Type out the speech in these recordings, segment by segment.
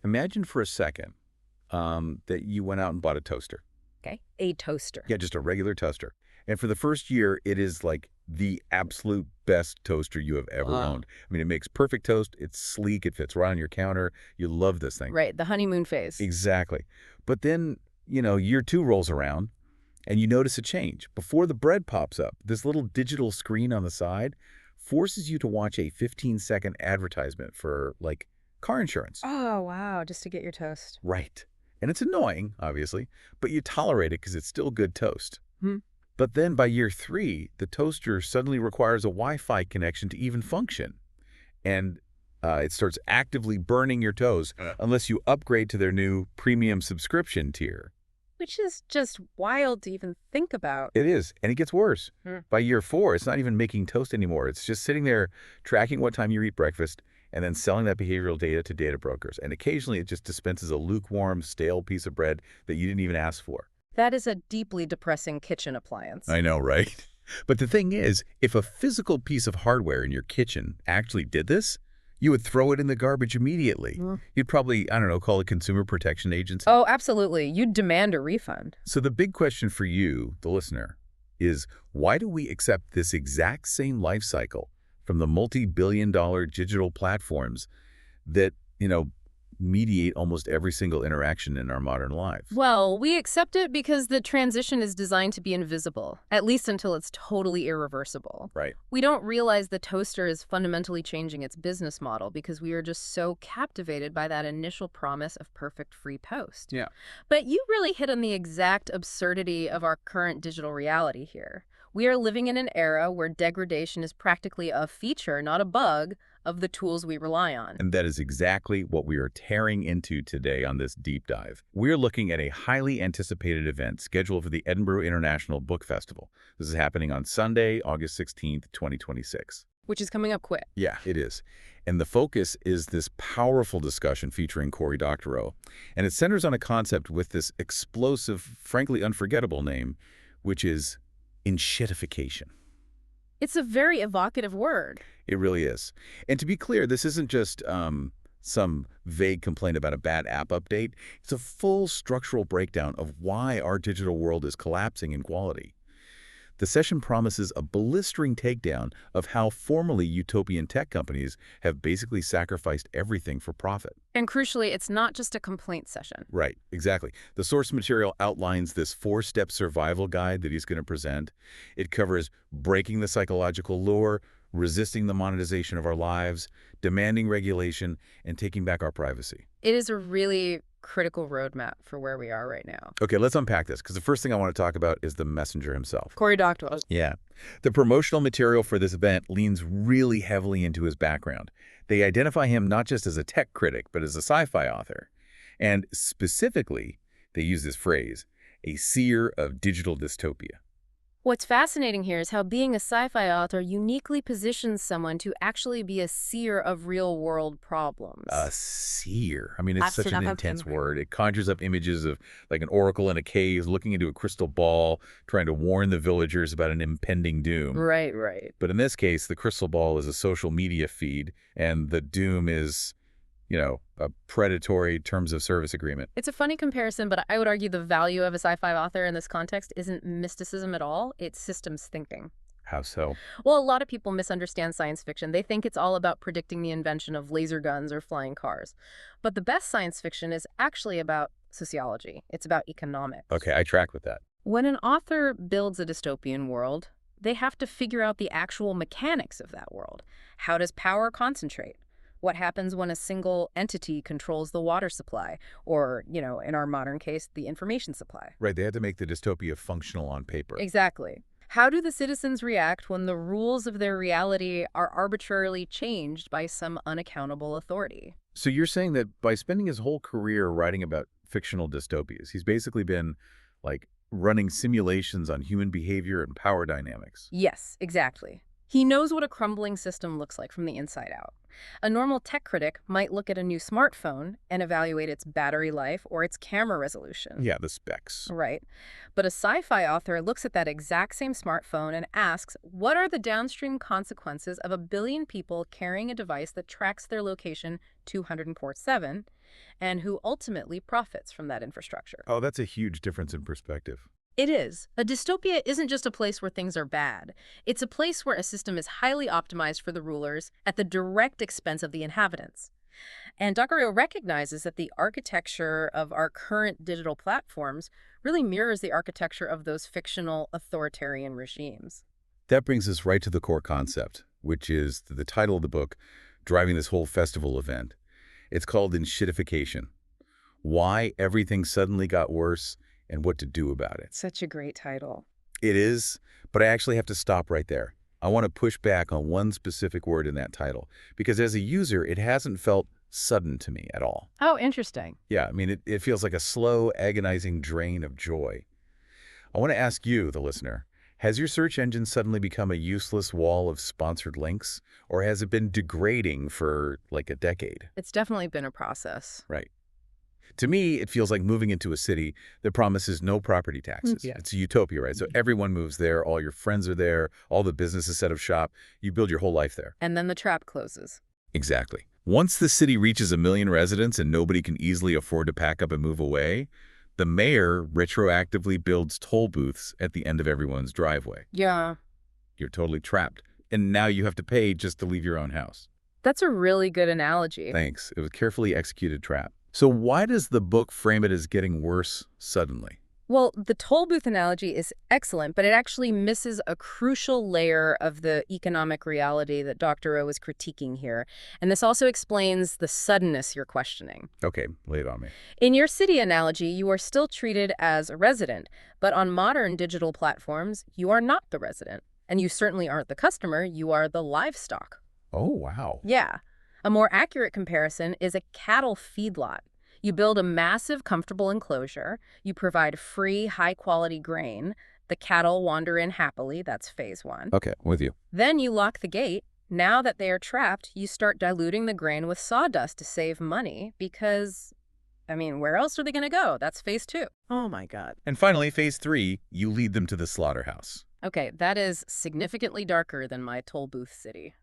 Imagine for a second that you went out and bought a toaster. Okay. A toaster. Yeah, just a regular toaster. And for the first year, it is like the absolute best toaster you have ever Wow. owned. I mean, it makes perfect toast. It's sleek. It fits right on your counter. You love this thing. Right. The honeymoon phase. Exactly. But then, year two rolls around and you notice a change. Before the bread pops up, this little digital screen on the side forces you to watch a 15-second advertisement for, like, car insurance. Oh, wow. Just to get your toast. Right. And it's annoying, obviously, but you tolerate it because it's still good toast. Hmm. But then by year three, the toaster suddenly requires a Wi-Fi connection to even function. And it starts actively burning your toes unless you upgrade to their new premium subscription tier. Which is just wild to even think about. It is, and it gets worse. Hmm. By year four, it's not even making toast anymore. It's just sitting there tracking what time you eat breakfast and then selling that behavioral data to data brokers. And occasionally it just dispenses a lukewarm, stale piece of bread that you didn't even ask for. That is a deeply depressing kitchen appliance. I know, right? But the thing is, if a physical piece of hardware in your kitchen actually did this, you would throw it in the garbage immediately. Hmm. You'd probably, I don't know, call a consumer protection agency. Oh, absolutely. You'd demand a refund. So the big question for you, the listener, is why do we accept this exact same life cycle from the multi-billion-dollar digital platforms that, mediate almost every single interaction in our modern lives? Well, we accept it because the transition is designed to be invisible, at least until it's totally irreversible. Right. We don't realize the toaster is fundamentally changing its business model because we are just so captivated by that initial promise of perfect free post. Yeah. But you really hit on the exact absurdity of our current digital reality here. We are living in an era where degradation is practically a feature, not a bug, of the tools we rely on. And that is exactly what we are tearing into today on this deep dive. We're looking at a highly anticipated event scheduled for the Edinburgh International Book Festival. This is happening on Sunday, August 16th, 2026. Which is coming up quick. Yeah, it is. And the focus is this powerful discussion featuring Cory Doctorow. And it centers on a concept with this explosive, frankly unforgettable name, which is Enshittification. It's a very evocative word. It really is. And to be clear, this isn't just some vague complaint about a bad app update. It's a full structural breakdown of why our digital world is collapsing in quality. The session promises a blistering takedown of how formerly utopian tech companies have basically sacrificed everything for profit. And crucially, it's not just a complaint session. Right, exactly. The source material outlines this 4-step survival guide that he's going to present. It covers breaking the psychological lure, resisting the monetization of our lives, demanding regulation, and taking back our privacy. It is a really critical roadmap for where we are right now. Okay, let's unpack this, because the first thing I want to talk about is the messenger himself. Cory Doctorow. Yeah. The promotional material for this event leans really heavily into his background. They identify him not just as a tech critic, but as a sci-fi author. And specifically, they use this phrase, a seer of digital dystopia. What's fascinating here is how being a sci-fi author uniquely positions someone to actually be a seer of real-world problems. A seer. I mean, it's such an intense word. It conjures up images of like an oracle in a cave looking into a crystal ball, trying to warn the villagers about an impending doom. Right, right. But in this case, the crystal ball is a social media feed, and the doom is, a predatory terms of service agreement. It's a funny comparison, but I would argue the value of a sci-fi author in this context isn't mysticism at all. It's systems thinking. How so? Well, a lot of people misunderstand science fiction. They think it's all about predicting the invention of laser guns or flying cars. But the best science fiction is actually about sociology. It's about economics. Okay, I track with that. When an author builds a dystopian world, they have to figure out the actual mechanics of that world. How does power concentrate? What happens when a single entity controls the water supply? Or, in our modern case, the information supply. Right, they had to make the dystopia functional on paper. Exactly. How do the citizens react when the rules of their reality are arbitrarily changed by some unaccountable authority? So you're saying that by spending his whole career writing about fictional dystopias, he's basically been, like, running simulations on human behavior and power dynamics. Yes, exactly. He knows what a crumbling system looks like from the inside out. A normal tech critic might look at a new smartphone and evaluate its battery life or its camera resolution. Yeah, the specs. Right. But a sci-fi author looks at that exact same smartphone and asks, what are the downstream consequences of a billion people carrying a device that tracks their location 204/7 and who ultimately profits from that infrastructure. Oh, that's a huge difference in perspective. It is. A dystopia isn't just a place where things are bad. It's a place where a system is highly optimized for the rulers at the direct expense of the inhabitants. And Doctorio recognizes that the architecture of our current digital platforms really mirrors the architecture of those fictional authoritarian regimes. That brings us right to the core concept, which is the title of the book driving this whole festival event. It's called Enshittification: Why Everything Suddenly Got Worse and What to Do About It. Such a great title. It is, but I actually have to stop right there. I want to push back on one specific word in that title, because as a user, it hasn't felt sudden to me at all. Oh, interesting. Yeah, I mean, it feels like a slow, agonizing drain of joy. I want to ask you, the listener, has your search engine suddenly become a useless wall of sponsored links, or has it been degrading for like a decade? It's definitely been a process. Right. To me, it feels like moving into a city that promises no property taxes. Yeah. It's a utopia, right? So everyone moves there, all your friends are there, all the businesses set up shop, you build your whole life there. And then the trap closes. Exactly. Once the city reaches 1 million residents and nobody can easily afford to pack up and move away, the mayor retroactively builds toll booths at the end of everyone's driveway. Yeah. You're totally trapped. And now you have to pay just to leave your own house. That's a really good analogy. Thanks. It was a carefully executed trap. So why does the book frame it as getting worse suddenly? Well, the toll booth analogy is excellent, but it actually misses a crucial layer of the economic reality that Doctorow is critiquing here. And this also explains the suddenness you're questioning. Okay, lay it on me. In your city analogy, you are still treated as a resident, but on modern digital platforms, you are not the resident. And you certainly aren't the customer, you are the livestock. Oh, wow. Yeah. A more accurate comparison is a cattle feedlot. You build a massive, comfortable enclosure. You provide free, high-quality grain. The cattle wander in happily. That's phase one. Okay, with you. Then you lock the gate. Now that they are trapped, you start diluting the grain with sawdust to save money because, I mean, where else are they going to go? That's phase two. Oh, my God. And finally, phase 3, you lead them to the slaughterhouse. Okay, that is significantly darker than my toll booth city.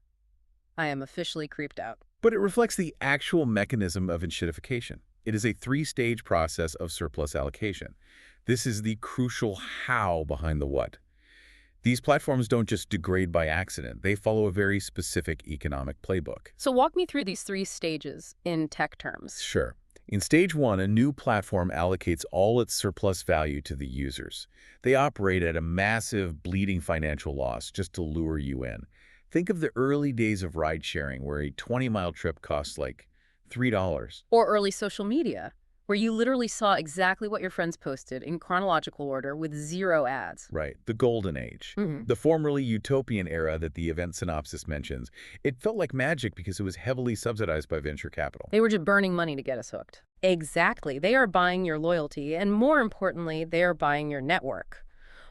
I am officially creeped out. But it reflects the actual mechanism of enshittification. It is a 3-stage process of surplus allocation. This is the crucial how behind the what. These platforms don't just degrade by accident. They follow a very specific economic playbook. So walk me through these 3 stages in tech terms. Sure. In stage 1, a new platform allocates all its surplus value to the users. They operate at a massive, bleeding financial loss just to lure you in. Think of the early days of ride-sharing where a 20-mile trip costs like $3. Or early social media, where you literally saw exactly what your friends posted in chronological order with 0 ads. Right, the golden age. The formerly utopian era that the event synopsis mentions. It felt like magic because it was heavily subsidized by venture capital. They were just burning money to get us hooked. Exactly. They are buying your loyalty, and more importantly, they are buying your network.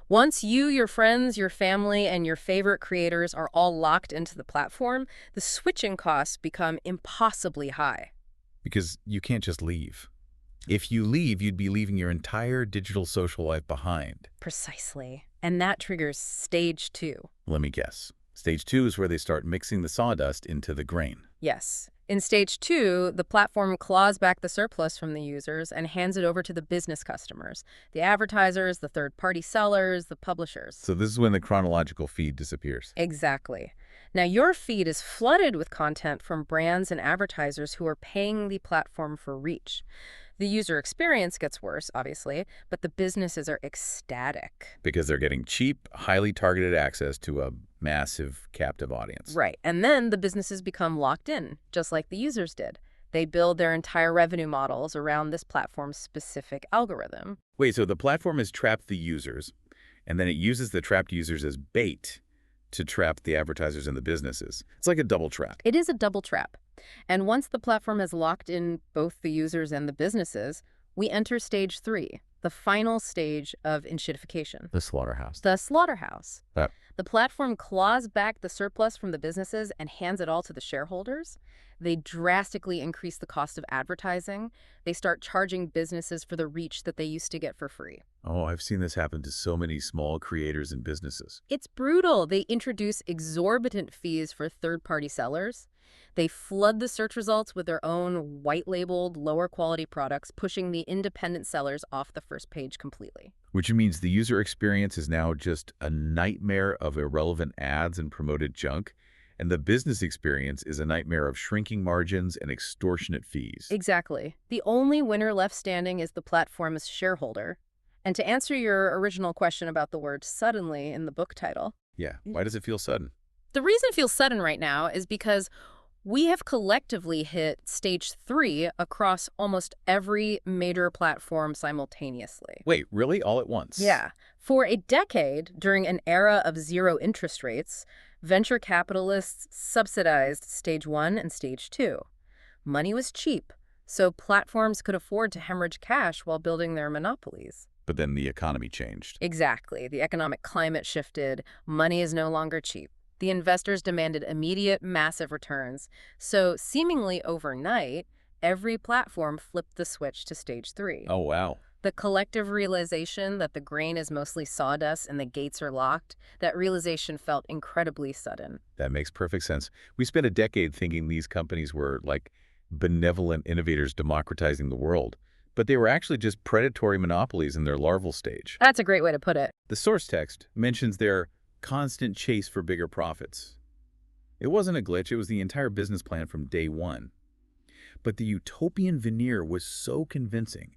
Once you, your friends, your family, and your favorite creators are all locked into the platform, the switching costs become impossibly high. Because you can't just leave. If you leave, you'd be leaving your entire digital social life behind. Precisely. And that triggers stage 2. Let me guess. Stage 2 is where they start mixing the sawdust into the grain. Yes. In stage 2, the platform claws back the surplus from the users and hands it over to the business customers, the advertisers, the third-party sellers, the publishers. So this is when the chronological feed disappears. Exactly. Now, your feed is flooded with content from brands and advertisers who are paying the platform for reach. The user experience gets worse, obviously, but the businesses are ecstatic. Because they're getting cheap, highly targeted access to a massive captive audience. Right. And then the businesses become locked in, just like the users did. They build their entire revenue models around this platform's specific algorithm. Wait, so the platform has trapped the users, and then it uses the trapped users as bait to trap the advertisers and the businesses. It's like a double trap. It is a double trap. And once the platform has locked in both the users and the businesses, we enter stage 3, the final stage of enshittification. The slaughterhouse. The slaughterhouse. Yep. The platform claws back the surplus from the businesses and hands it all to the shareholders. They drastically increase the cost of advertising. They start charging businesses for the reach that they used to get for free. Oh, I've seen this happen to so many small creators and businesses. It's brutal. They introduce exorbitant fees for third-party sellers. They flood the search results with their own white-labeled, lower-quality products, pushing the independent sellers off the first page completely. Which means the user experience is now just a nightmare of irrelevant ads and promoted junk, and the business experience is a nightmare of shrinking margins and extortionate fees. Exactly. The only winner left standing is the platform's shareholder. And to answer your original question about the word suddenly in the book title, Yeah, why does it feel sudden? the reason it feels sudden right now is because we have collectively hit stage 3 across almost every major platform simultaneously. Wait, really? All at once? Yeah. For a decade, during an era of zero interest rates, venture capitalists subsidized stage 1 and stage 2. Money was cheap, so platforms could afford to hemorrhage cash while building their monopolies. But then the economy changed. Exactly. The economic climate shifted. Money is no longer cheap. The investors demanded immediate, massive returns. So, seemingly overnight, every platform flipped the switch to stage 3. Oh, wow. The collective realization that the grain is mostly sawdust and the gates are locked, that realization felt incredibly sudden. That makes perfect sense. We spent a decade thinking these companies were like benevolent innovators democratizing the world, but they were actually just predatory monopolies in their larval stage. That's a great way to put it. The source text mentions their constant chase for bigger profits. It wasn't a glitch, it was the entire business plan from day one. But the utopian veneer was so convincing.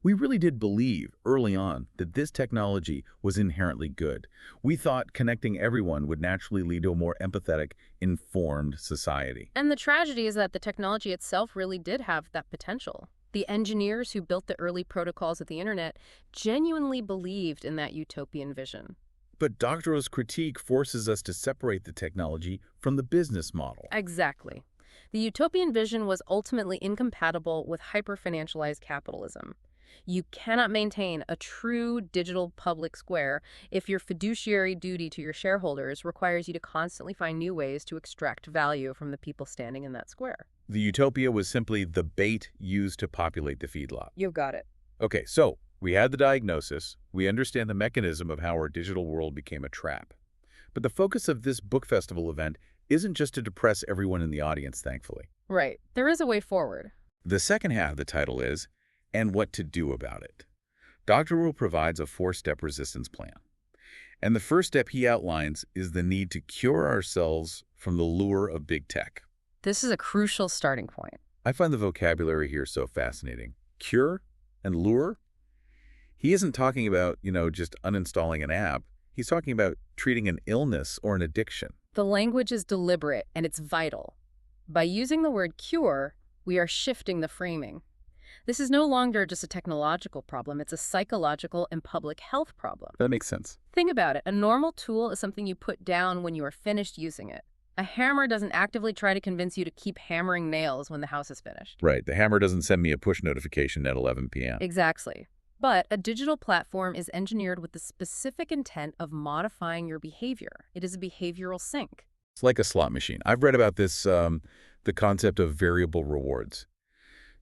We really did believe early on that this technology was inherently good. We thought connecting everyone would naturally lead to a more empathetic, informed society. And the tragedy is that the technology itself really did have that potential. The engineers who built the early protocols of the internet genuinely believed in that utopian vision. But Doctorow's critique forces us to separate the technology from the business model. Exactly. The utopian vision was ultimately incompatible with hyper-financialized capitalism. You cannot maintain a true digital public square if your fiduciary duty to your shareholders requires you to constantly find new ways to extract value from the people standing in that square. The utopia was simply the bait used to populate the feedlot. You've got it. Okay, so we had the diagnosis. We understand the mechanism of how our digital world became a trap. But the focus of this book festival event isn't just to depress everyone in the audience, thankfully. Right. There is a way forward. The second half of the title is, and what to do about it. Doctorow provides a 4-step resistance plan. And the first step he outlines is the need to cure ourselves from the lure of big tech. This is a crucial starting point. I find the vocabulary here so fascinating. Cure and lure? He isn't talking about, just uninstalling an app. He's talking about treating an illness or an addiction. The language is deliberate and it's vital. By using the word cure, we are shifting the framing. This is no longer just a technological problem, it's a psychological and public health problem. That makes sense. Think about it. A normal tool is something you put down when you are finished using it. A hammer doesn't actively try to convince you to keep hammering nails when the house is finished. Right. The hammer doesn't send me a push notification at 11 p.m. Exactly. But a digital platform is engineered with the specific intent of modifying your behavior. It is a behavioral sink. It's like a slot machine. I've read about this, the concept of variable rewards.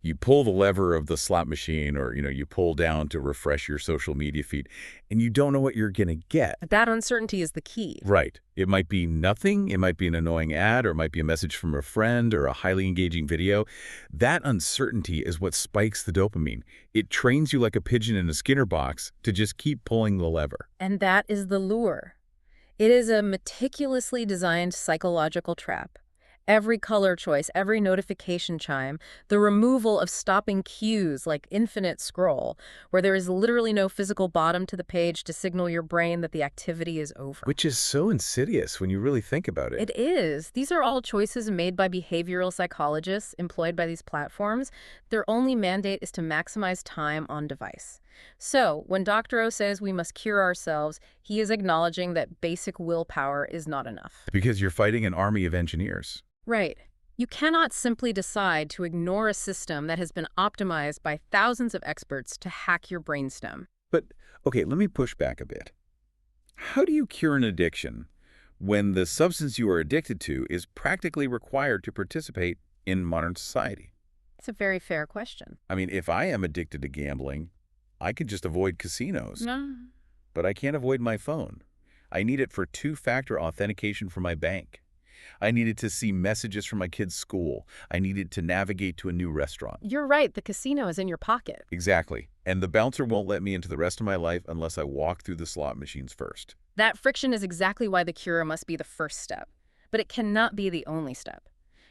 You pull the lever of the slot machine or, you pull down to refresh your social media feed, and you don't know what you're going to get. That uncertainty is the key. Right. It might be nothing. It might be an annoying ad, or it might be a message from a friend or a highly engaging video. That uncertainty is what spikes the dopamine. It trains you like a pigeon in a Skinner box to just keep pulling the lever. And that is the lure. It is a meticulously designed psychological trap. Every color choice, every notification chime, the removal of stopping cues like infinite scroll, where there is literally no physical bottom to the page to signal your brain that the activity is over. Which is so insidious when you really think about it. It is. These are all choices made by behavioral psychologists employed by these platforms. Their only mandate is to maximize time on device. So, when Doctorow says we must cure ourselves, he is acknowledging that basic willpower is not enough. Because you're fighting an army of engineers. Right. You cannot simply decide to ignore a system that has been optimized by thousands of experts to hack your brainstem. But, okay, let me push back a bit. How do you cure an addiction when the substance you are addicted to is practically required to participate in modern society? It's a very fair question. I mean, if I am addicted to gambling, I could just avoid casinos. No. But I can't avoid my phone. I need it for 2-factor authentication for my bank. I needed to see messages from my kid's school. I needed to navigate to a new restaurant. You're right, the casino is in your pocket. Exactly. And the bouncer won't let me into the rest of my life unless I walk through the slot machines first. That friction is exactly why the cure must be the first step. But it cannot be the only step.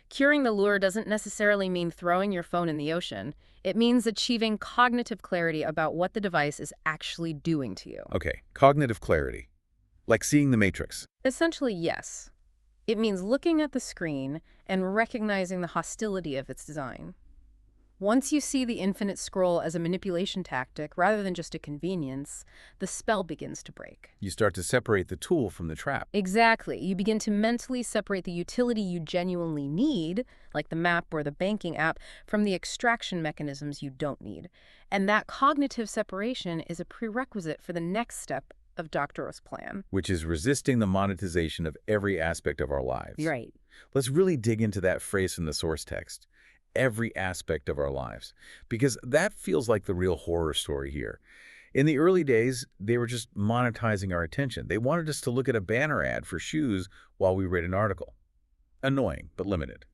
Curing the lure doesn't necessarily mean throwing your phone in the ocean. It means achieving cognitive clarity about what the device is actually doing to you. Okay, cognitive clarity. Like seeing the Matrix. Essentially, yes. It means looking at the screen and recognizing the hostility of its design. Once you see the infinite scroll as a manipulation tactic rather than just a convenience, the spell begins to break. You start to separate the tool from the trap. Exactly. You begin to mentally separate the utility you genuinely need, like the map or the banking app, from the extraction mechanisms you don't need. And that cognitive separation is a prerequisite for the next step of Doctorow's plan. Which is resisting the monetization of every aspect of our lives. Right. Let's really dig into that phrase in the source text. Every aspect of our lives. Because that feels like the real horror story here. In the early days, they were just monetizing our attention. They wanted us to look at a banner ad for shoes while we read an article. Annoying, but limited.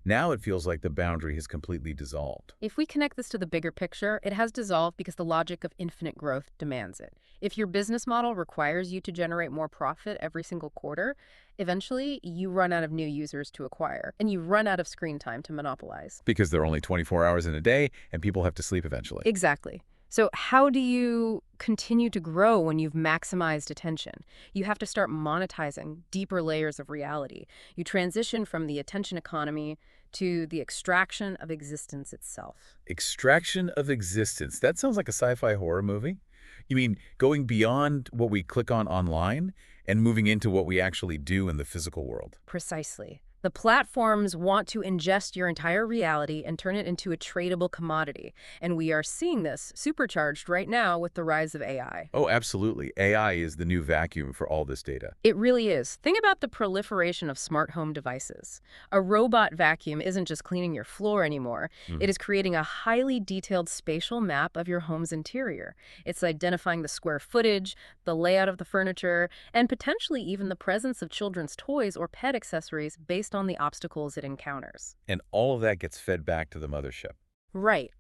Now it feels like the boundary has completely dissolved. If we connect this to the bigger picture, it has dissolved because the logic of infinite growth demands it. If your business model requires you to generate more profit every single quarter, eventually you run out of new users to acquire, and you run out of screen time to monopolize. Because there are only 24 hours in a day, and people have to sleep eventually. Exactly. So how do you continue to grow when you've maximized attention? You have to start monetizing deeper layers of reality. You transition from the attention economy to the extraction of existence itself. Extraction of existence. That sounds like a sci-fi horror movie. You mean going beyond what we click on online and moving into what we actually do in the physical world? Precisely. The platforms want to ingest your entire reality and turn it into a tradable commodity. And we are seeing this supercharged right now with the rise of AI. Oh, absolutely. AI is the new vacuum for all this data. It really is. Think about the proliferation of smart home devices. A robot vacuum isn't just cleaning your floor anymore. It is creating a highly detailed spatial map of your home's interior. It's identifying the square footage, the layout of the furniture, and potentially even the presence of children's toys or pet accessories based on the obstacles it encounters. And all of that gets fed back to the mothership. Right.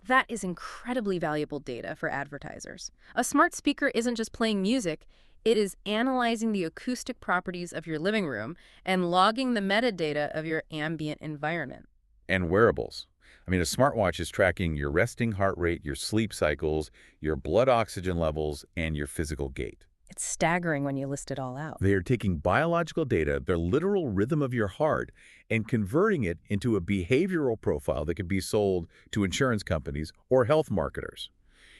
That is incredibly valuable data for advertisers. A smart speaker isn't just playing music, it is analyzing the acoustic properties of your living room and logging the metadata of your ambient environment. And wearables. I mean, a smartwatch is tracking your resting heart rate, your sleep cycles, your blood oxygen levels, and your physical gait. It's staggering when you list it all out. They are taking biological data, the literal rhythm of your heart, and converting it into a behavioral profile that can be sold to insurance companies or health marketers.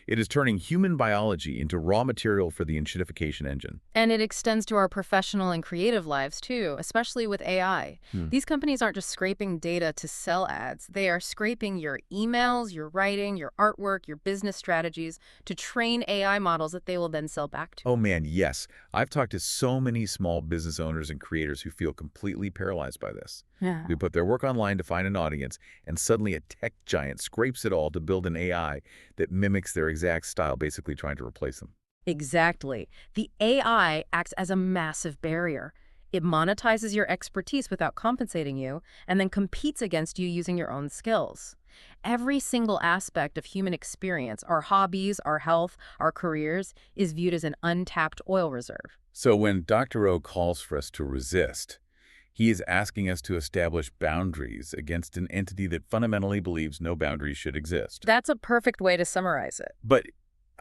It is turning human biology into raw material for the Enshittification engine. And it extends to our professional and creative lives, too, especially with AI. These companies aren't just scraping data to sell ads. They are scraping your emails, your writing, your artwork, your business strategies to train AI models that they will then sell back to. Oh man, yes. I've talked to so many small business owners and creators who feel completely paralyzed by this. Yeah. They put their work online to find an audience, and suddenly a tech giant scrapes it all to build an AI that mimics their exact style, basically trying to replace them. Exactly. The AI acts as a massive barrier. It monetizes your expertise without compensating you, and then competes against you using your own skills. Every single aspect of human experience, our hobbies, our health, our careers, is viewed as an untapped oil reserve. So when Doctorow calls for us to resist, he is asking us to establish boundaries against an entity that fundamentally believes no boundaries should exist. That's a perfect way to summarize it. But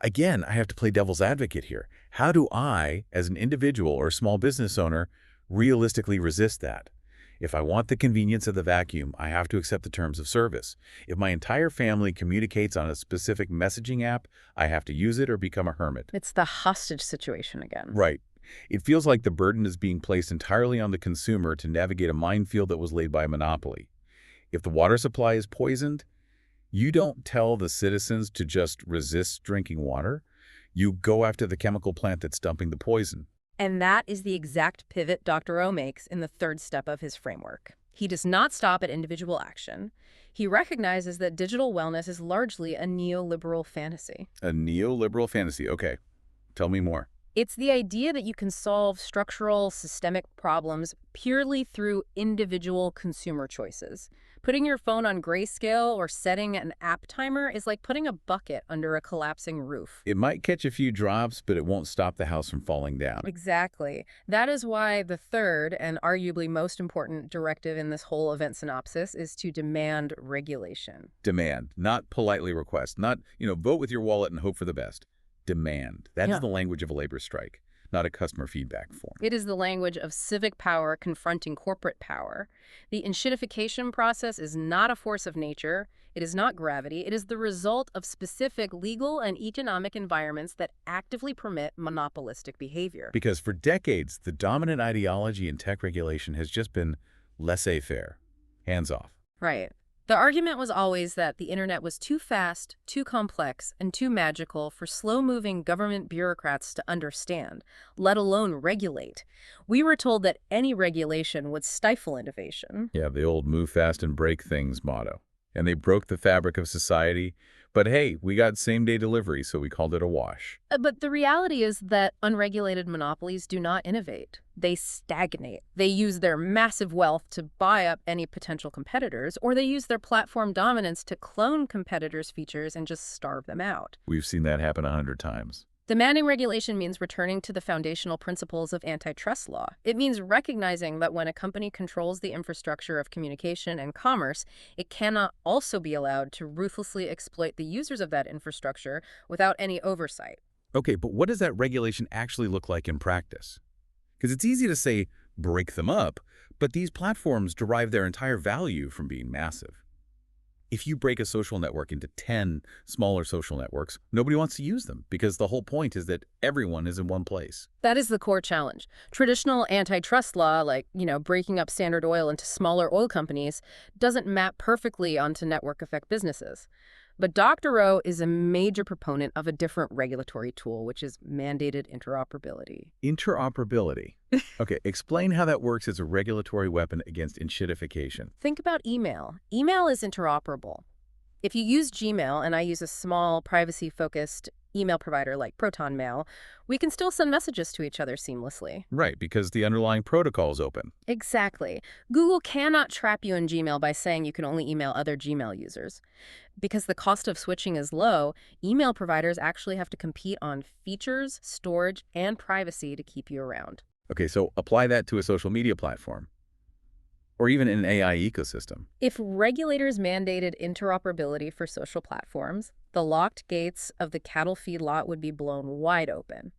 again, I have to play devil's advocate here. How do I, as an individual or small business owner, realistically resist that? If I want the convenience of the vacuum, I have to accept the terms of service. If my entire family communicates on a specific messaging app, I have to use it or become a hermit. It's the hostage situation again. Right. It feels like the burden is being placed entirely on the consumer to navigate a minefield that was laid by a monopoly. If the water supply is poisoned, you don't tell the citizens to just resist drinking water. You go after the chemical plant that's dumping the poison. And that is the exact pivot Doctorow makes in the third step of his framework. He does not stop at individual action. He recognizes that digital wellness is largely a neoliberal fantasy. A neoliberal fantasy. Okay. Tell me more. It's the idea that you can solve structural, systemic problems purely through individual consumer choices. Putting your phone on grayscale or setting an app timer is like putting a bucket under a collapsing roof. It might catch a few drops, but it won't stop the house from falling down. Exactly. That is why the third and arguably most important directive in this whole event synopsis is to demand regulation. Demand, not politely request, not, vote with your wallet and hope for the best. Demand. That is Yeah. the language of a labor strike, not a customer feedback form. It is the language of civic power confronting corporate power. The enshittification process is not a force of nature. It is not gravity. It is the result of specific legal and economic environments that actively permit monopolistic behavior. Because for decades, the dominant ideology in tech regulation has just been laissez-faire, hands off. Right. The argument was always that the internet was too fast, too complex, and too magical for slow-moving government bureaucrats to understand, let alone regulate. We were told that any regulation would stifle innovation. Yeah, the old move fast and break things motto. And they broke the fabric of society. But hey, we got same-day delivery, so we called it a wash. But the reality is that unregulated monopolies do not innovate. They stagnate. They use their massive wealth to buy up any potential competitors, or they use their platform dominance to clone competitors' features and just starve them out. We've seen that happen 100 times. Demanding regulation means returning to the foundational principles of antitrust law. It means recognizing that when a company controls the infrastructure of communication and commerce, it cannot also be allowed to ruthlessly exploit the users of that infrastructure without any oversight. Okay, but what does that regulation actually look like in practice? Because it's easy to say, break them up, but these platforms derive their entire value from being massive. If you break a social network into 10 smaller social networks, nobody wants to use them because the whole point is that everyone is in one place. That is the core challenge. Traditional antitrust law, like, breaking up Standard Oil into smaller oil companies, doesn't map perfectly onto network effect businesses. But Doctorow is a major proponent of a different regulatory tool, which is mandated interoperability. Interoperability. Okay, explain how that works as a regulatory weapon against enshittification. Think about email. Email is interoperable. If you use Gmail and I use a small, privacy-focused email provider like ProtonMail, we can still send messages to each other seamlessly. Right, because the underlying protocol is open. Exactly. Google cannot trap you in Gmail by saying you can only email other Gmail users. Because the cost of switching is low, email providers actually have to compete on features, storage, and privacy to keep you around. Okay, so apply that to a social media platform or even an AI ecosystem. If regulators mandated interoperability for social platforms, the locked gates of the cattle feedlot would be blown wide open.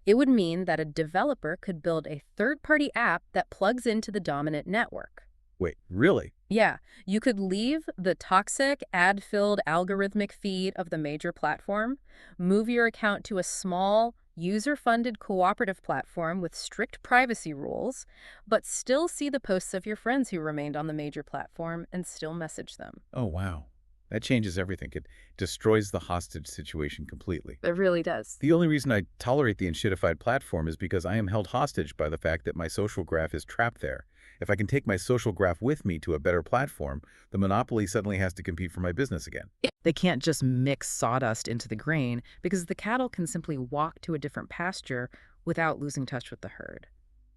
It would mean that a developer could build a third-party app that plugs into the dominant network. Wait, really? Yeah, you could leave the toxic, ad-filled algorithmic feed of the major platform, move your account to a small, user-funded cooperative platform with strict privacy rules, but still see the posts of your friends who remained on the major platform and still message them. Oh, wow. That changes everything. It destroys the hostage situation completely. It really does. The only reason I tolerate the enshittified platform is because I am held hostage by the fact that my social graph is trapped there. If I can take my social graph with me to a better platform, the monopoly suddenly has to compete for my business again. They can't just mix sawdust into the grain because the cattle can simply walk to a different pasture without losing touch with the herd.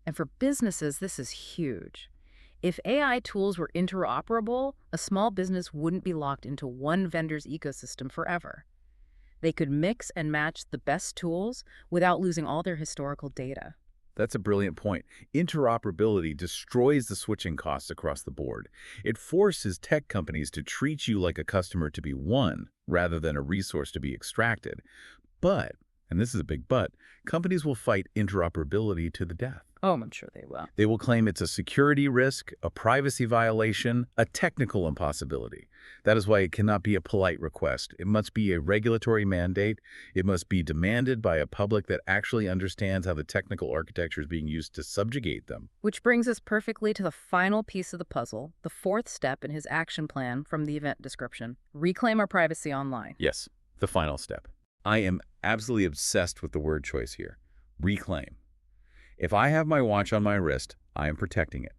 And for businesses, this is huge. If AI tools were interoperable, a small business wouldn't be locked into one vendor's ecosystem forever. They could mix and match the best tools without losing all their historical data. That's a brilliant point. Interoperability destroys the switching costs across the board. It forces tech companies to treat you like a customer to be won rather than a resource to be extracted. But, and this is a big but, companies will fight interoperability to the death. Oh, I'm sure they will. They will claim it's a security risk, a privacy violation, a technical impossibility. That is why it cannot be a polite request. It must be a regulatory mandate. It must be demanded by a public that actually understands how the technical architecture is being used to subjugate them. Which brings us perfectly to the final piece of the puzzle, the fourth step in his action plan from the event description: reclaim our privacy online. Yes, the final step. I am absolutely obsessed with the word choice here. Reclaim. If I have my watch on my wrist, I am protecting it.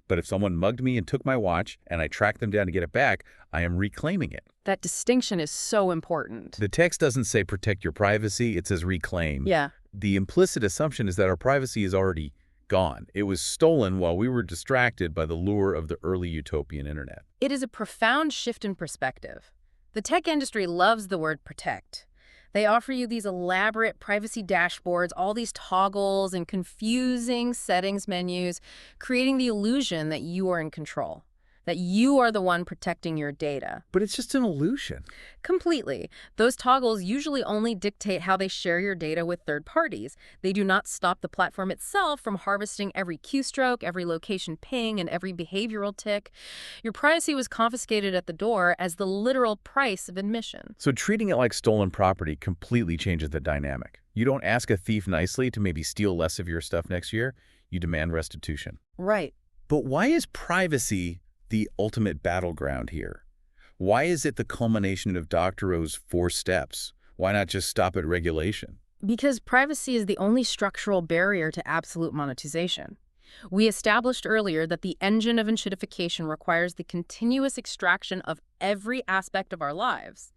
But if someone mugged me and took my watch and I tracked them down to get it back, I am reclaiming it. That distinction is so important. The text doesn't say protect your privacy, it says reclaim. Yeah, the implicit assumption is that our privacy is already gone. It was stolen while we were distracted by the lure of the early utopian internet. It is a profound shift in perspective. The tech industry loves the word protect. They offer you these elaborate privacy dashboards, all these toggles and confusing settings menus, creating the illusion that you are in control, that you are the one protecting your data. But it's just an illusion. Completely. Those toggles usually only dictate how they share your data with third parties. They do not stop the platform itself from harvesting every keystroke, every location ping, and every behavioral tick. Your privacy was confiscated at the door as the literal price of admission. So treating it like stolen property completely changes the dynamic. You don't ask a thief nicely to maybe steal less of your stuff next year. You demand restitution. Right. But why is privacy the ultimate battleground here? Why is it the culmination of Doctorow's 4 steps? Why not just stop at regulation? Because privacy is the only structural barrier to absolute monetization. We established earlier that the engine of enshittification requires the continuous extraction of every aspect of our lives.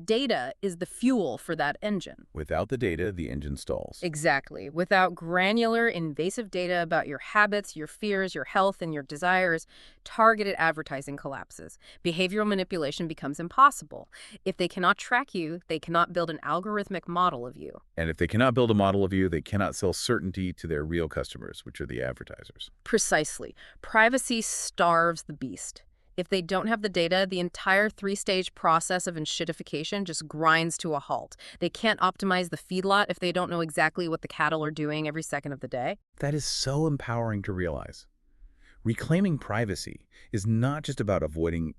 Data is the fuel for that engine. Without the data, the engine stalls. Exactly. Without granular, invasive data about your habits, your fears, your health, and your desires, targeted advertising collapses. Behavioral manipulation becomes impossible. If they cannot track you, they cannot build an algorithmic model of you. And if they cannot build a model of you, they cannot sell certainty to their real customers, which are the advertisers. Precisely. Privacy starves the beast. If they don't have the data, the entire 3-stage process of enshittification just grinds to a halt. They can't optimize the feedlot if they don't know exactly what the cattle are doing every second of the day. That is so empowering to realize. Reclaiming privacy is not just about avoiding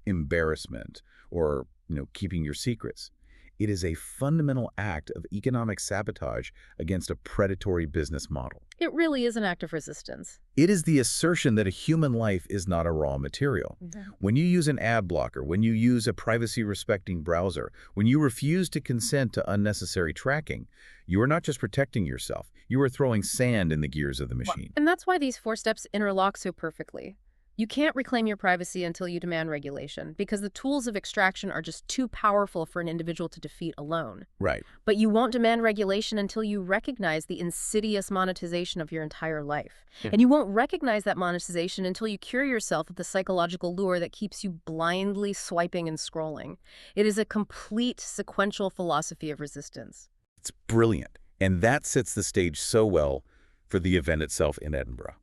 embarrassment or, keeping your secrets. It is a fundamental act of economic sabotage against a predatory business model. It really is an act of resistance. It is the assertion that a human life is not a raw material. When you use an ad blocker, when you use a privacy-respecting browser, when you refuse to consent to unnecessary tracking, you are not just protecting yourself, you are throwing sand in the gears of the machine. And that's why these 4 steps interlock so perfectly. You can't reclaim your privacy until you demand regulation, because the tools of extraction are just too powerful for an individual to defeat alone. Right. But you won't demand regulation until you recognize the insidious monetization of your entire life. And you won't recognize that monetization until you cure yourself of the psychological lure that keeps you blindly swiping and scrolling. It is a complete sequential philosophy of resistance. It's brilliant. And that sets the stage so well for the event itself in Edinburgh.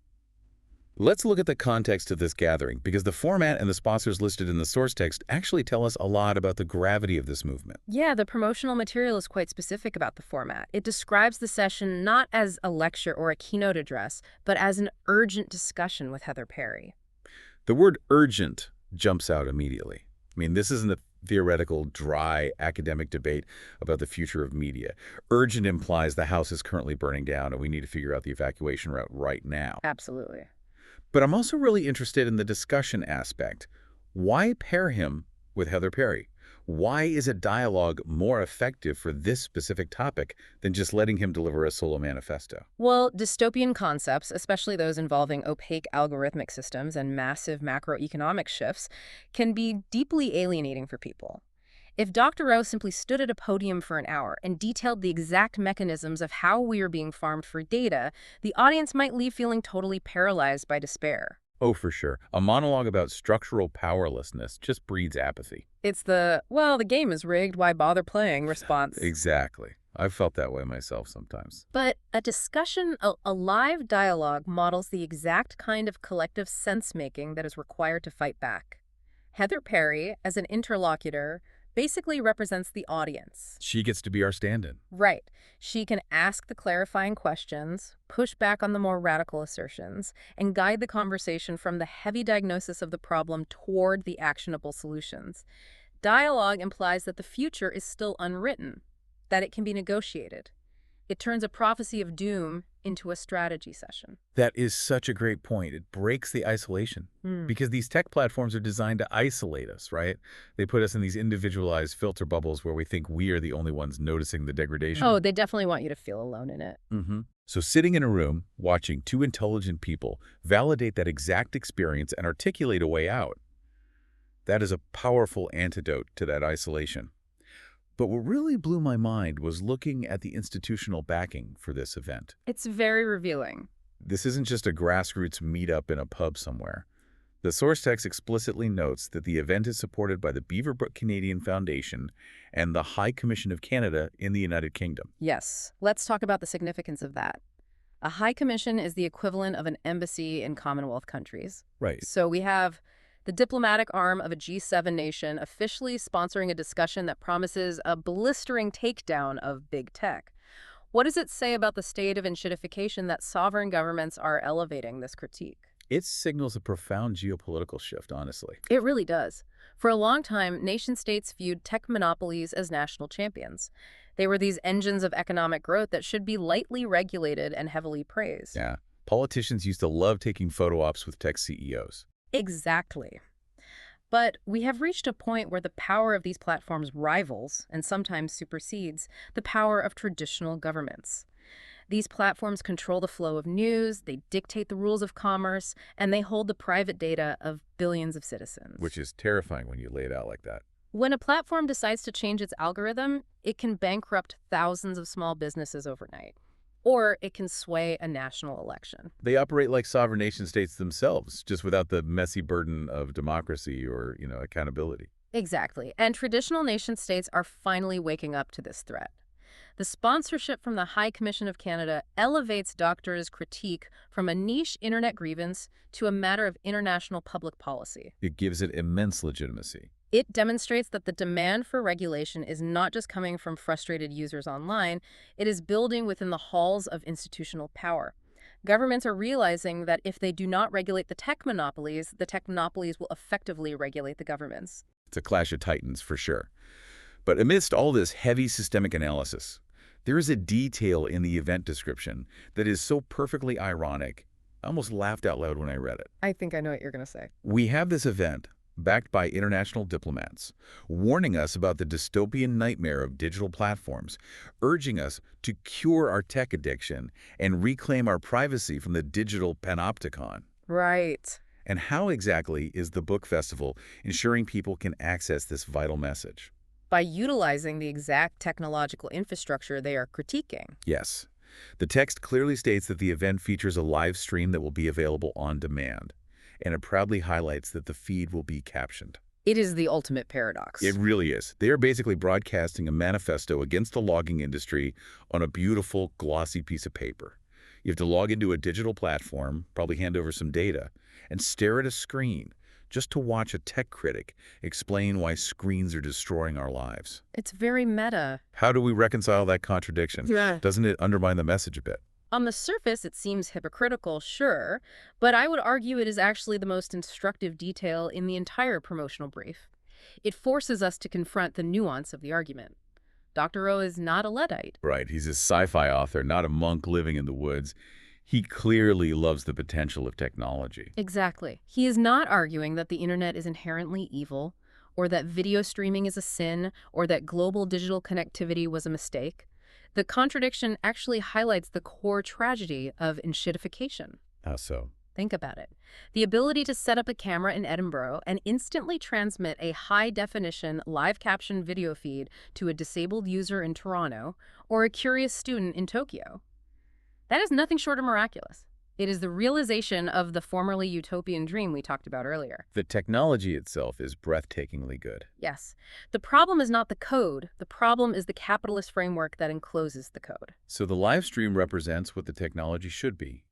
Let's look at the context of this gathering, because the format and the sponsors listed in the source text actually tell us a lot about the gravity of this movement. Yeah, the promotional material is quite specific about the format. It describes the session not as a lecture or a keynote address, but as an urgent discussion with Heather Parry. The word urgent jumps out immediately. This isn't a theoretical, dry, academic debate about the future of media. Urgent implies the house is currently burning down and we need to figure out the evacuation route right now. Absolutely. But I'm also really interested in the discussion aspect. Why pair him with Heather Parry? Why is a dialogue more effective for this specific topic than just letting him deliver a solo manifesto? Well, dystopian concepts, especially those involving opaque algorithmic systems and massive macroeconomic shifts, can be deeply alienating for people. If Doctorow simply stood at a podium for an hour and detailed the exact mechanisms of how we are being farmed for data, the audience might leave feeling totally paralyzed by despair. Oh, for sure. A monologue about structural powerlessness just breeds apathy. It's the game is rigged, why bother playing response. Exactly. I've felt that way myself sometimes. But a discussion, a live dialogue, models the exact kind of collective sense-making that is required to fight back. Heather Parry, as an interlocutor, basically represents the audience. She gets to be our stand-in. Right. She can ask the clarifying questions, push back on the more radical assertions, and guide the conversation from the heavy diagnosis of the problem toward the actionable solutions. Dialogue implies that the future is still unwritten, that it can be negotiated. It turns a prophecy of doom into a strategy session. That is such a great point. It breaks the isolation. Because these tech platforms are designed to isolate us, right? They put us in these individualized filter bubbles where we think we are the only ones noticing the degradation. Oh, they definitely want you to feel alone in it. So sitting in a room, watching 2 intelligent people validate that exact experience and articulate a way out, that is a powerful antidote to that isolation. But what really blew my mind was looking at the institutional backing for this event. It's very revealing. This isn't just a grassroots meetup in a pub somewhere. The source text explicitly notes that the event is supported by the Beaverbrook Canadian Foundation and the High Commission of Canada in the United Kingdom. Yes, let's talk about the significance of that. A High Commission is the equivalent of an embassy in Commonwealth countries. Right. So we have the diplomatic arm of a G7 nation officially sponsoring a discussion that promises a blistering takedown of big tech. What does it say about the state of enshittification that sovereign governments are elevating this critique? It signals a profound geopolitical shift, honestly. It really does. For a long time, nation-states viewed tech monopolies as national champions. They were these engines of economic growth that should be lightly regulated and heavily praised. Yeah. Politicians used to love taking photo ops with tech CEOs. Exactly. But we have reached a point where the power of these platforms rivals, and sometimes supersedes, the power of traditional governments. These platforms control the flow of news, they dictate the rules of commerce, and they hold the private data of billions of citizens. Which is terrifying when you lay it out like that. When a platform decides to change its algorithm, it can bankrupt thousands of small businesses overnight. Or it can sway a national election. They operate like sovereign nation states themselves, just without the messy burden of democracy or, accountability. Exactly. And traditional nation states are finally waking up to this threat. The sponsorship from the High Commission of Canada elevates Doctorow's critique from a niche internet grievance to a matter of international public policy. It gives it immense legitimacy. It demonstrates that the demand for regulation is not just coming from frustrated users online, it is building within the halls of institutional power. Governments are realizing that if they do not regulate the tech monopolies will effectively regulate the governments. It's a clash of titans, for sure. But amidst all this heavy systemic analysis, there is a detail in the event description that is so perfectly ironic. I almost laughed out loud when I read it. I think I know what you're going to say. We have this event, backed by international diplomats, warning us about the dystopian nightmare of digital platforms, urging us to cure our tech addiction and reclaim our privacy from the digital panopticon. Right. And how exactly is the book festival ensuring people can access this vital message? By utilizing the exact technological infrastructure they are critiquing. Yes. The text clearly states that the event features a live stream that will be available on demand, and it proudly highlights that the feed will be captioned. It is the ultimate paradox. It really is. They are basically broadcasting a manifesto against the logging industry on a beautiful, glossy piece of paper. You have to log into a digital platform, probably hand over some data, and stare at a screen just to watch a tech critic explain why screens are destroying our lives. It's very meta. How do we reconcile that contradiction? Yeah. Doesn't it undermine the message a bit? On the surface, it seems hypocritical, sure, but I would argue it is actually the most instructive detail in the entire promotional brief. It forces us to confront the nuance of the argument. Doctorow is not a Luddite. Right, he's a sci-fi author, not a monk living in the woods. He clearly loves the potential of technology. Exactly. He is not arguing that the internet is inherently evil, or that video streaming is a sin, or that global digital connectivity was a mistake. The contradiction actually highlights the core tragedy of enshittification. How so? Think about it. The ability to set up a camera in Edinburgh and instantly transmit a high-definition live-caption video feed to a disabled user in Toronto or a curious student in Tokyo. That is nothing short of miraculous. It is the realization of the formerly utopian dream we talked about earlier. The technology itself is breathtakingly good. Yes. The problem is not the code. The problem is the capitalist framework that encloses the code. So the live stream represents what the technology should be.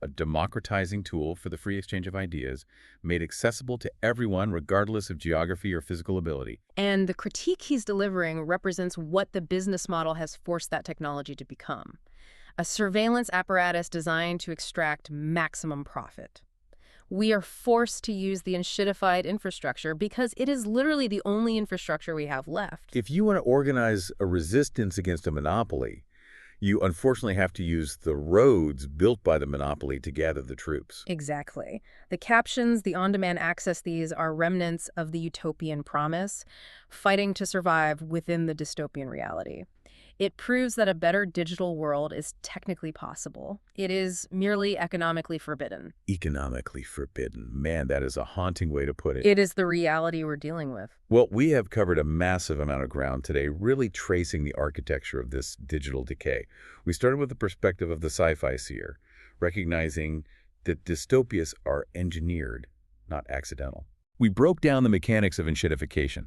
A democratizing tool for the free exchange of ideas, made accessible to everyone regardless of geography or physical ability. And the critique he's delivering represents what the business model has forced that technology to become. A surveillance apparatus designed to extract maximum profit. We are forced to use the enshittified infrastructure because it is literally the only infrastructure we have left. If you want to organize a resistance against a monopoly, you unfortunately have to use the roads built by the monopoly to gather the troops. Exactly. The captions, the on-demand access, these are remnants of the utopian promise, fighting to survive within the dystopian reality. It proves that a better digital world is technically possible. It is merely economically forbidden. Economically forbidden. Man, that is a haunting way to put it. It is the reality we're dealing with. Well, we have covered a massive amount of ground today, really tracing the architecture of this digital decay. We started with the perspective of the sci-fi seer, recognizing that dystopias are engineered, not accidental. We broke down the mechanics of enshittification,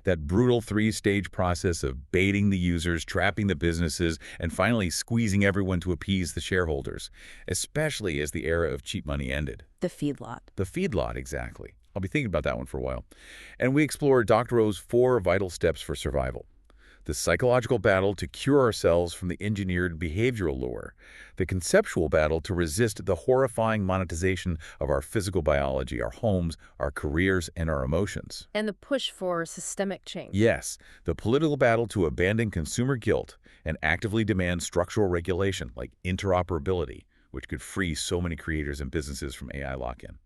that brutal three-stage process of baiting the users, trapping the businesses, and finally squeezing everyone to appease the shareholders, especially as the era of cheap money ended. The feedlot. The feedlot, exactly. I'll be thinking about that one for a while. And we explore Doctorow's 4 vital steps for survival. The psychological battle to cure ourselves from the engineered behavioral lure. The conceptual battle to resist the horrifying monetization of our physical biology, our homes, our careers, and our emotions. And the push for systemic change. Yes, the political battle to abandon consumer guilt and actively demand structural regulation like interoperability, which could free so many creators and businesses from AI lock-in.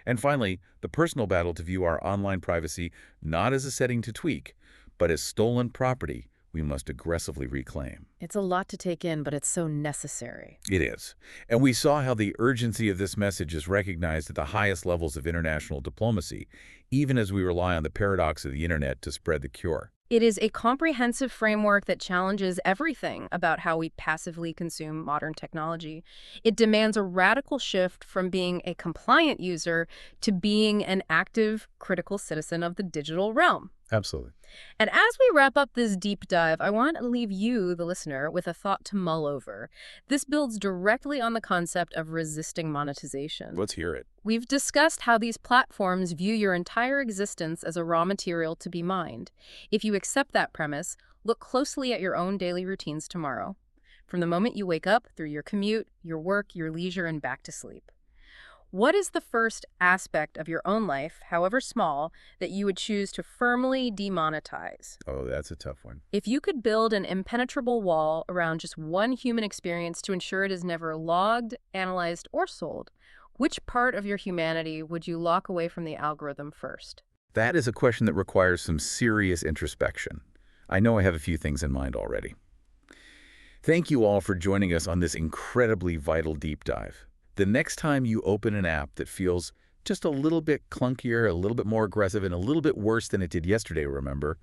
And finally, the personal battle to view our online privacy not as a setting to tweak, but as stolen property we must aggressively reclaim. It's a lot to take in, but it's so necessary. It is. And we saw how the urgency of this message is recognized at the highest levels of international diplomacy, even as we rely on the paradox of the internet to spread the cure. It is a comprehensive framework that challenges everything about how we passively consume modern technology. It demands a radical shift from being a compliant user to being an active, critical citizen of the digital realm. Absolutely. And as we wrap up this deep dive, I want to leave you, the listener, with a thought to mull over. This builds directly on the concept of resisting monetization. Let's hear it. We've discussed how these platforms view your entire existence as a raw material to be mined. If you accept that premise, look closely at your own daily routines tomorrow. From the moment you wake up, through your commute, your work, your leisure, and back to sleep. What is the first aspect of your own life, however small, that you would choose to firmly demonetize? Oh, that's a tough one. If you could build an impenetrable wall around just one human experience to ensure it is never logged, analyzed, or sold, which part of your humanity would you lock away from the algorithm first? That is a question that requires some serious introspection. I know I have a few things in mind already. Thank you all for joining us on this incredibly vital deep dive. The next time you open an app that feels just a little bit clunkier, a little bit more aggressive, and a little bit worse than it did yesterday, remember,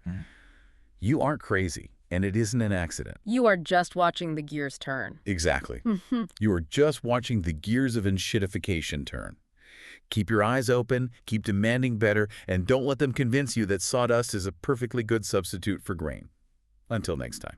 you aren't crazy, and it isn't an accident. You are just watching the gears turn. Exactly. You are just watching the gears of enshittification turn. Keep your eyes open, keep demanding better, and don't let them convince you that sawdust is a perfectly good substitute for grain. Until next time.